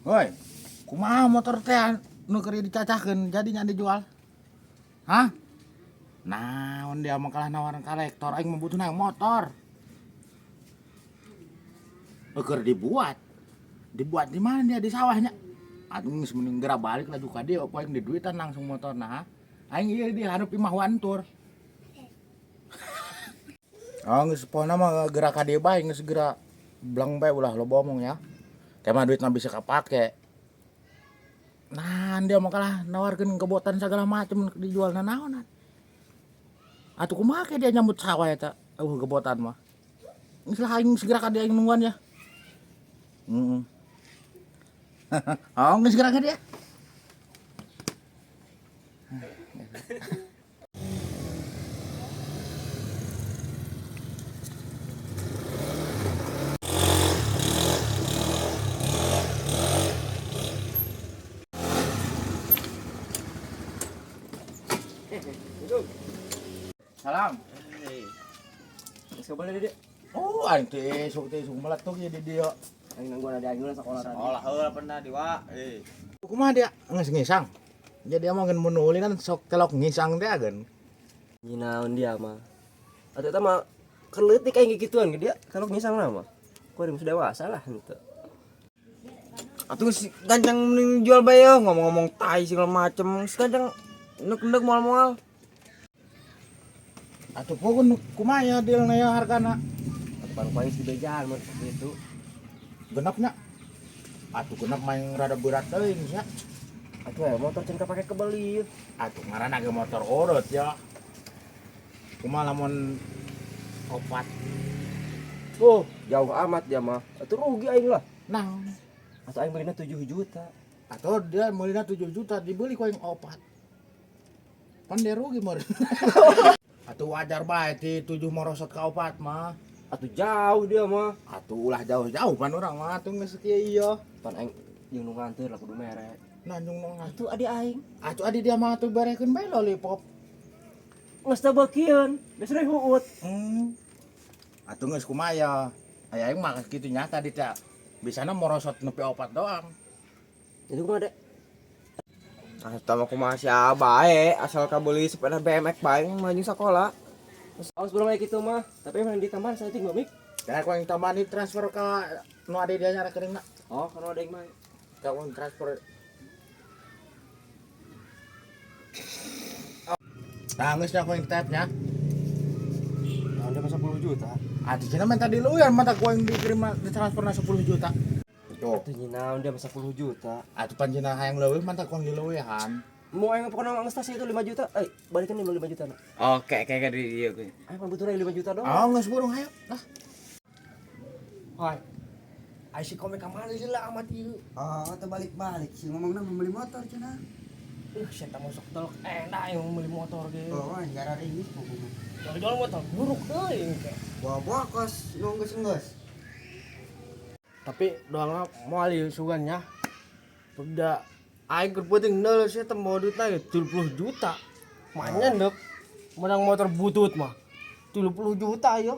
Woi, kumaha motor teh nu keur dicacahkeun jadi nya dijual? Hah? Naon dia mah kalah nawaran kolektor aing mah butuhna motor. Keur dibuat. Dibuat di mana dia di sawahnya? Atuh geus mending geura balik laju ka dieu poe di duitan langsung motorna ha. Aing ieu di hareup imah wantur. Oh geus pona mah geura ka dieu bae geus geura blang bae ulah loba omong ya. Teh mah duitna bisa kapake. Nah, dia mah kalah nawarkeun kebotan segala macam dijual naonan. Atuh kumaha ke dia nyambut sawah eta kebotan mah. Geus lah aing segera ka dia nungguan ya. Heeh. Oh, geus segera ka dia. Salam. Geus boleh Dede. Oh, aing teh esuk meletuk ya di dieu. Aing nangguan ada aing sekolah tadi. Sekolah heula pernah di wa. Kumaha dia? Geus ngisang. Jadi emang ngeun mun uli kan sok telok ngisang teh ageun. Nyinaon dia mah. Atuh eta mah keleutik aing gituan ge dia kalau ngisang mah. Ku udah dewasa lah gitu. Atuh si gancang mending jual bae ngomong-ngomong tai segala macem. Si gancang neuk-neuk moal-moal. Atuh pokon kumaha ya dealna ya hargana? Atuh paling di bejaan mah gitu. Genepnya. Atuh genep mah yang rada berat teuing nya. Atuh ya motor cenah pake kebeli. Atuh ngaranna ge motor urut ya. Kumaha lamun opat. Oh, jauh amat dia mah. Atuh rugi aing lah. Nah, Atuh aing belina 7 juta. atau dia meulina 7 juta dibeli ku yang opat. Pan dia rugi mah. Atuh wajar bae ti 7 merosot ka opat mah. Atuh jauh dia mah. Atuh ulah jauh-jauh pan urang mah atuh geus kieu ieu. Pan aing jeung nu nganteur lah kudu mere. Nanjung nong Atuh adi aing. atuh adi dia mah atuh barekeun bae lollipop. Geus teu beukeun, geus rek huut. Atuh geus kumaha ya? Aya aing mah kitu nya tadi teh. Bisana merosot nepi opat doang. Itu kumaha Dek? Eta mah kumaha sia bae asal kabeli sepeda BMX bae mah jeung sakola. Awas belum kayak gitu mah, tapi emang ditambahan saya tinggal mik. Ya ku yang tambahan transfer ka nu ade dia nya rekeningna. Oh, karena ada yang main. Ka ku transfer. Nah, geus nya ku yang tap nya. Nah, udah masa 10 juta. Atuh cenah mah tadi lu yang mata ku yang dikirim ditransferna 10 juta. Tuh. Tuh nyina udah masa 10 juta. Atuh pan cenah hayang leuwih mah tak ku yang dileuwihan. Mau yang pokoknya ngestasi itu 5 juta. Balikin nih 5 juta nak. Oke, kayak di dieu gue. Ayo butuh 5 juta doang. Oh, geus burung hayo. Lah. Hai. Ai si komik kamari lah amat ieu. Oh, atau balik-balik sih ngomongna mau beli motor cenah. Saya tak masuk telok enak yang beli motor ge. Oh, gara ini pokoknya. Jual motor buruk teuing teh. Bawa kos nunggus-nunggus. Tapi doang mau ali sugannya udah aing keur penting nol sih teh mau duitna 70 juta makanya ndek menang motor butut mah 70 juta yo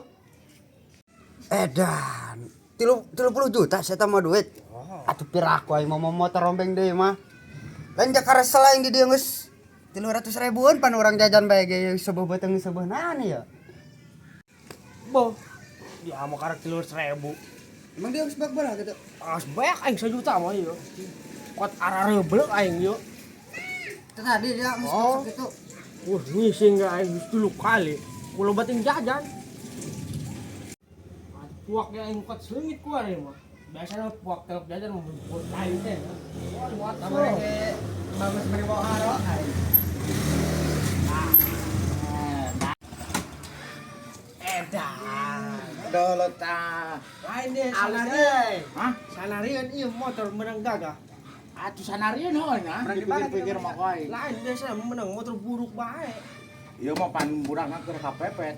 Edan. 30 juta saya tambah duit. Atuh piraku aing mau motor rombeng deui mah. Lain Jakarta selain di dieu geus 300 ribuan pan orang jajan bae ge sebuah beteng sebuah nani ya. boh dia mau karek 300.000 Emang dia harus bak-bak gitu. as banyak aing 1 juta mah yo kuat arareblek aing yo Tadi dia mesti Oh. gitu. ngising gak aing 10 kali kulo bating jajan puak ya aing kuat seungit ku ari mah biasanya puak telok jajan mau buat lain teh buat Kamari ge bagus beri bawa haro ai. edan Dolo tah. lain deh Alus sanarian Hah? sanarian iya motor menang gagah Atuh sanarian heunya dipikir-pikir mah ku aing. lain deh saya menang motor buruk baik Ieu mah pan burangna keur kapepet.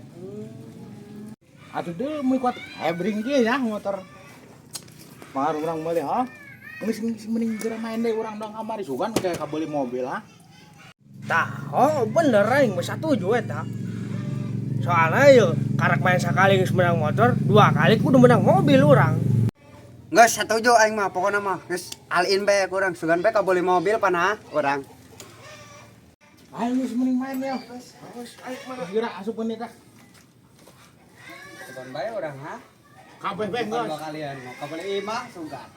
Atuh deui mun kuat hebring kieu ya motor. Pangar urang meuli ha. Geus mending geura main deui urang dong kamari sugan kayak kabeli mobil ha. tah oh bener aing mah satuju eta soalnya yuk karek main sekali geus menang motor 2 kali kudu menang mobil urang Geus setuju aing mah pokona mah geus alin bae kurang sugan bae ka beli mobil panah urang. Ayo geus mending main ya. Geura asup ini tah. Sugan bae urang ha. Kabeh bae Bukan geus. kalian mau ka beli imah sugan.